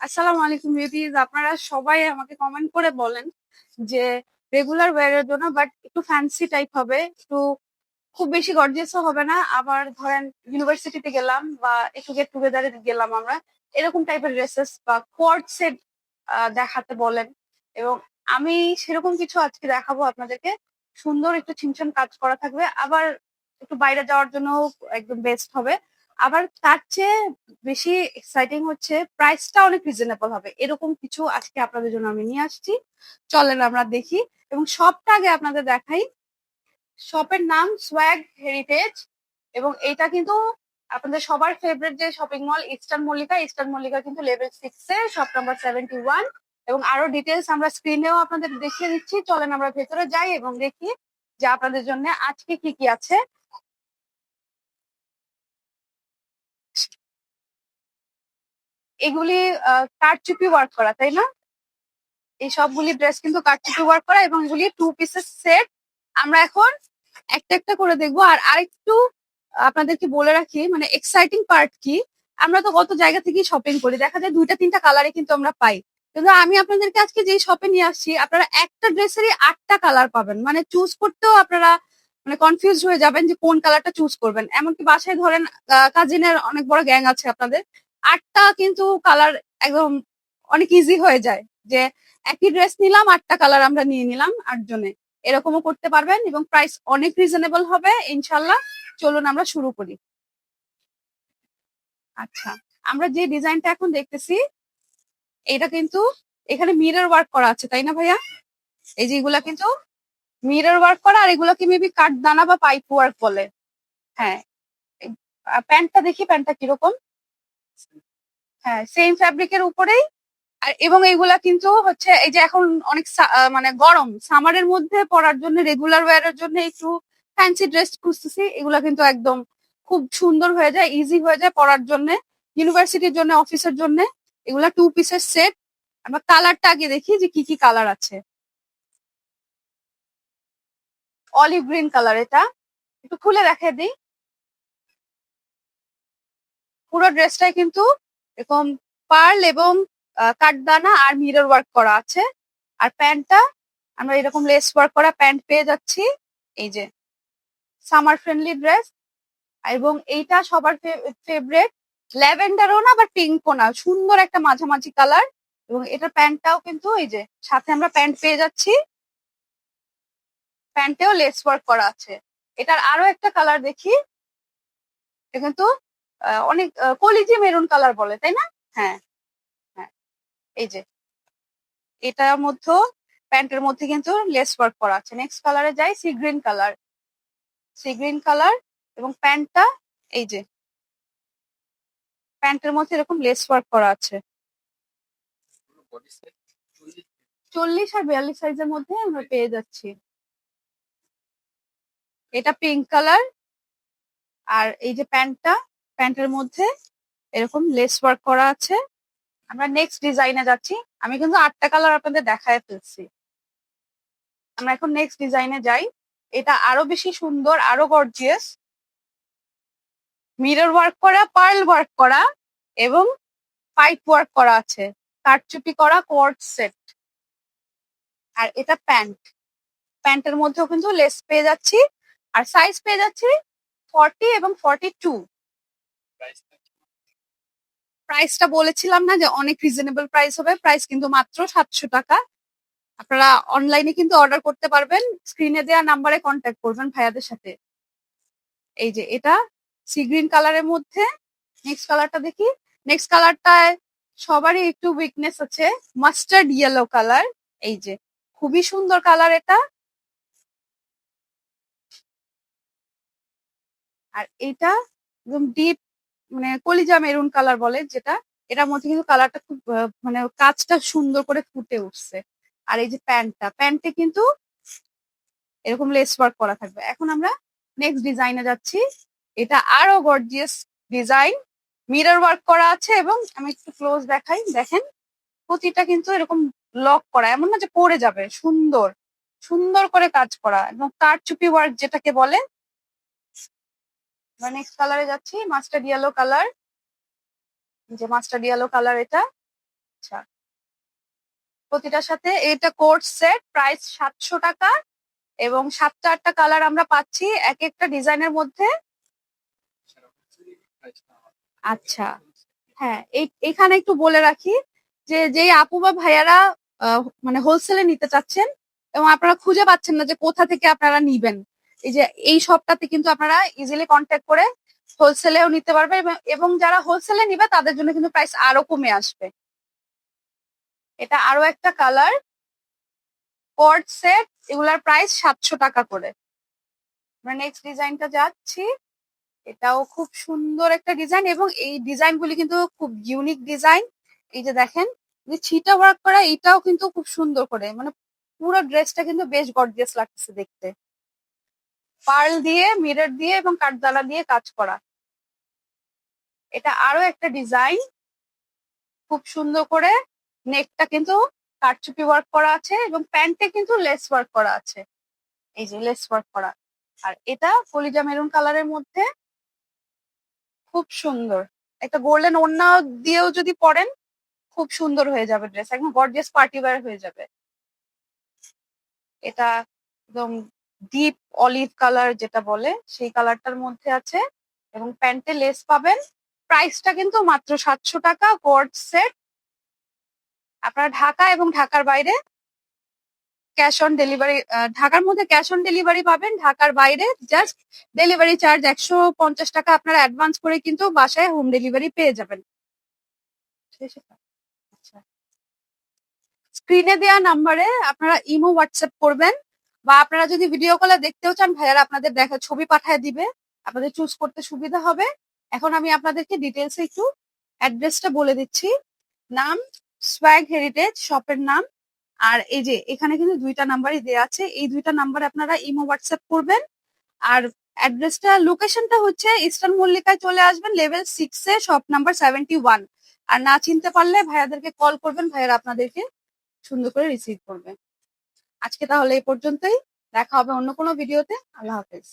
আসসালামু আলাইকুম বিউটিজ। আপনারা সবাই আমাকে কমেন্ট করে বলেন যে রেগুলার ওয়্যারের জন্য বাট একটু ফ্যান্সি টাইপ হবে, একটু খুব বেশি গর্জিয়াসও হবে না, আবার ধরেন ইউনিভার্সিটিতে গেলাম বা একটু গেট টুগেদারে গেলাম আমরা, এরকম টাইপের ড্রেসেস বা কোয়ার্ড সেট দেখাতে বলেন। এবং আমি সেরকম কিছু আজকে দেখাবো আপনাদেরকে। সুন্দর একটু ছিমছাম কাজ করা থাকবে, আবার একটু বাইরে যাওয়ার জন্য একদম বেস্ট হবে। আবার তার চেয়ে বেশি এক্সাইটিং হচ্ছে প্রাইসটা অনেক রিজনেবল হবে, এরকম কিছু আজকে আপনাদের জন্য আমি নিয়ে আসছি। চলেন আমরা দেখি এবং সবটা আগে আপনাদের দেখাই। শপের নাম সোয়াগ হেরিটেজ, এবং এটা কিন্তু আপনাদের সবার ফেভারিট যে shopping mall eastern Mallika. Eastern Mallika কিন্তু লেভেল 6 এ শপ নাম্বার 71। এবং আরো ডিটেলস আমরা স্ক্রিনেও আপনাদের দেখিয়ে দিচ্ছি। চলেন আমরা ভেতরে যাই এবং দেখি যে আপনাদের জন্য আজকে কি কি আছে। এগুলি কারচুপি ওয়ার্ক করা, তাই না? এই সবগুলি ড্রেস কিন্তু কারচুপি ওয়ার্ক করা এবং এগুলি 2 পিসের সেট। আমরা এখন একটা একটা করে দেখবো। আর আরেকটু আপনাদেরকে বলে রাখি, মানে এক্সাইটিং পার্ট কি, আমরা তো কত জায়গা থেকে শপিং করি, দেখা যায় 2টা 3টা কালারে কিন্তু আমরা পাই। কিন্তু আমি আপনাদেরকে আজকে যেই শপে নিয়ে আসছি, আপনারা একটা ড্রেসেরই 8টা কালার পাবেন। মানে চুজ করতেও আপনারা মানে কনফিউজ হয়ে যাবেন যে কোন কালারটা চুজ করবেন। এমনকি বাসায় ধরেন কাজিনের অনেক বড় গ্যাং আছে আপনাদের, 8টা কিন্তু কালার একদম অনেক ইজি হয়ে যায় যে একই ড্রেস নিলাম, 8টা কালার আমরা নিয়ে নিলাম 8 জনে। এরকমও করতে পারবেন এবং প্রাইস অনেক রিজনেবল হবে ইনশাল্লাহ। চলুন আমরা শুরু করি। আচ্ছা, আমরা যে ডিজাইনটা এখন দেখতেছি, এটা কিন্তু এখানে মিরর ওয়ার্ক করা আছে, তাই না ভাইয়া? এই যে এগুলা কিন্তু মিরর ওয়ার্ক করা, আর এগুলোকে মেবি কাঠদানা বা পাইপ ওয়ার্ক বলে। হ্যাঁ, প্যান্টটা দেখি, প্যান্টটা কিরকম। হ্যাঁ, সেম ফ্যাব্রিকের উপরেই। আর এবং এইগুলা কিন্তু হচ্ছে এই যে এখন অনেক মানে গরম সামারের মধ্যে পরার জন্য, রেগুলার ওয়্যারের জন্য একটু ফ্যান্সি ড্রেস খুঁজতেছি, এগুলা কিন্তু একদম খুব সুন্দর হয়ে যায়, ইজি হয়ে যায় পরার জন্য, ইউনিভার্সিটির জন্য, অফিসের জন্য। এগুলা 2 পিসের সেট। আমরা কালারটা আগে দেখি যে কি কি কালার আছে। অলিভ গ্রিন কালার, এটা একটু খুলে দেখে দিই। পুরো ড্রেসটাই কিন্তু এরকম পার্ল এবং কাঠদানা আর মিরর ওয়ার্ক করা আছে। আর প্যান্টটা আমরা এরকম লেস ওয়ার্ক করা প্যান্ট পেয়ে যাচ্ছি। এই যে সামার ফ্রেন্ডলি ড্রেস, এবং এইটা সবার ফেভারেট, ল্যাভেন্ডারও না আবার পিঙ্কও না, সুন্দর একটা মাঝামাঝি কালার। এবং এটা প্যান্টটাও কিন্তু এই যে সাথে আমরা প্যান্ট পেয়ে যাচ্ছি, প্যান্টেও লেস ওয়ার্ক করা আছে। এটার আরো একটা কালার দেখি, এটা কিন্তু অনেক কলিজি মেরুন কালার বলে, তাই না? হ্যাঁ, হ্যাঁ, এই যে এটার মধ্যে প্যান্টের মধ্যে কিন্তু লেস ওয়ার্ক করা আছে। নেক্সট কালারে যাই, sea green colour. Sea green colour এবং প্যান্টটা এই যে প্যান্টের মধ্যে এরকম লেস ওয়ার্ক করা আছে। 40 আর 42 সাইজের মধ্যে আমরা পেয়ে যাচ্ছি। এটা পিঙ্ক কালার। আর এই যে প্যান্টটা, প্যান্টের মধ্যে এরকম লেস ওয়ার্ক করা আছে। আমরা নেক্সট ডিজাইনে যাচ্ছি। আমি কিন্তু 8টা কালার আপনাদের দেখায় ফেলছি। আমরা এখন নেক্সট ডিজাইনে যাই। এটা আরো বেশি সুন্দর, আরো গর্জিয়াস। মিরর ওয়ার্ক করা, পার্ল ওয়ার্ক করা এবং পাইপ ওয়ার্ক করা আছে, কারচুপি করা কোয়ার্ড সেট। আর এটা প্যান্ট, প্যান্টের মধ্যেও কিন্তু লেস পেয়ে যাচ্ছি। আর সাইজ পেয়ে যাচ্ছি 40 এবং 42। প্রাইসটা বলেছিলাম না যে অনেক রিজনেবল প্রাইস হবে, প্রাইস কিন্তু মাত্র 700 টাকা। আপনারা অনলাইনে কিন্তু অর্ডার করতে পারবেন, স্ক্রিনে দেওয়া নাম্বারে কন্ট্যাক্ট করবেন ভাইয়াদের সাথে। এই যে এটা সি গ্রিন কালারের মধ্যে। নেক্সট কালারটা দেখি। নেক্সট কালারটায় সবারই একটু উইকনেস আছে, মাস্টার্ড ইয়েলো কালার। এই যে খুবই সুন্দর কালার এটা। আর এইটা একদম ডিপ মানে কলিজা মেরুন কালার বলে যেটা, এটার মধ্যে কিন্তু কালারটা খুব মানে কাজটা সুন্দর করে ফুটে উঠছে। আর এই যে প্যান্টটা, প্যান্টে কিন্তু এরকম লেস ওয়ার্ক করা থাকবে। এখন আমরা নেক্সট ডিজাইনে যাচ্ছি। এটা আরো গর্জিয়াস ডিজাইন, মিরর ওয়ার্ক করা আছে এবং আমি একটু ক্লোজ দেখাই, দেখেন প্রতিটা কিন্তু এরকম লক করা, এমন না যে পড়ে যাবে, সুন্দর সুন্দর করে কাজ করা, একদম কারচুপি ওয়ার্ক যেটাকে বলে। আমরা নেক্সট কালারে যাচ্ছি, মাস্টার্ড ইয়েলো কালার। যে মাস্টার্ড ইয়েলো কালার এটা, আচ্ছা, প্রতিটার সাথে এটা কোট সেট, প্রাইস 700 টাকা এবং 7টা কালার আমরা পাচ্ছি এক একটা ডিজাইনের মধ্যে। আচ্ছা, হ্যাঁ, এখানে একটু বলে রাখি যে যেই আপু বা ভাইয়ারা মানে হোলসেলে নিতে চাচ্ছেন এবং আপনারা খুঁজে পাচ্ছেন না যে কোথা থেকে আপনারা নিবেন, এই যে এই শপটাতে কিন্তু আপনারা ইজিলি কন্ট্যাক্ট করে হোলসেলেও নিতে পারবেন এবং যারা হোলসেলে নিবে তাদের জন্য কিন্তু প্রাইস আরো কমে আসবে। এটা আরো একটা কালার, কোট সেট, এগুলার প্রাইস 700 টাকা করে। আমরা নেক্সট ডিজাইনটা যাচ্ছি। এটাও খুব সুন্দর একটা ডিজাইন এবং এই ডিজাইন গুলি কিন্তু খুব ইউনিক ডিজাইন। এই যে দেখেন, যে ছিটা ওয়ার্ক করা, এটাও কিন্তু খুব সুন্দর করে, মানে পুরো ড্রেসটা কিন্তু বেশ গর্জিয়াস লাগতেছে দেখতে। পার্ল দিয়ে, মিরর দিয়ে এবং কাঠদালা দিয়ে কাজ করা। এটা আরো একটা ডিজাইন, খুব সুন্দর করে নেকটা কিন্তু কারচুপি ওয়ার্ক করা আছে এবং প্যান্টে কিন্তু লেস ওয়ার্ক করা আছে, এই যে লেস ওয়ার্ক করা। আর এটা কলিজা মেরুন কালারের মধ্যে, খুব সুন্দর। একটা গোল্ডেন ওড়না দিয়েও যদি পরেন খুব সুন্দর হয়ে যাবে ড্রেস, একদম গর্জিয়াস পার্টি ওয়্যার হয়ে যাবে। এটা একদম ডিপ অলিভ কালার যেটা বলে সেই কালারটার মধ্যে আছে এবং প্যান্টে লেস পাবেন। প্রাইসটা কিন্তু মাত্র 700 টাকা কোট সেট। আপনারা ঢাকা এবং ঢাকার বাইরে ক্যাশ অন ডেলিভারি, ঢাকার মধ্যে ক্যাশ অন ডেলিভারি পাবেন, ঢাকার বাইরে জাস্ট ডেলিভারি চার্জ 150 টাকা আপনারা অ্যাডভান্স করে কিন্তু বাসায় হোম ডেলিভারি পেয়ে যাবেন। আচ্ছা, স্ক্রিনে দেওয়া নাম্বারে আপনারা ইমো হোয়াটসঅ্যাপ করবেন বা আপনারা যদি ভিডিও কলে দেখতেও চান ভাইয়ারা আপনাদের দেখা ছবি পাঠিয়ে দিবে, আপনাদের চুজ করতে সুবিধা হবে। এখন আমি আপনাদেরকে ডিটেলসে একটু অ্যাড্রেসটা বলে দিচ্ছি। নাম সোয়াগ হেরিটেজ শপের নাম। আর এই যে এখানে কিন্তু 2টা নাম্বারই দেওয়া আছে, এই 2টা নাম্বারে আপনারা ইমো হোয়াটসঅ্যাপ করবেন। আর অ্যাড্রেসটা, লোকেশনটা হচ্ছে ইস্টার্ন মল্লিকায় চলে আসবেন, লেভেল 6 এ, শপ নাম্বার 71। আর না চিনতে পারলে ভাইয়াদেরকে কল করবেন, ভাইয়ারা আপনাদেরকে সুন্দর করে রিসিভ করবে। আজকে তাহলে এই পর্যন্তই, দেখা হবে অন্য কোনো ভিডিওতে। আল্লাহ হাফেজ।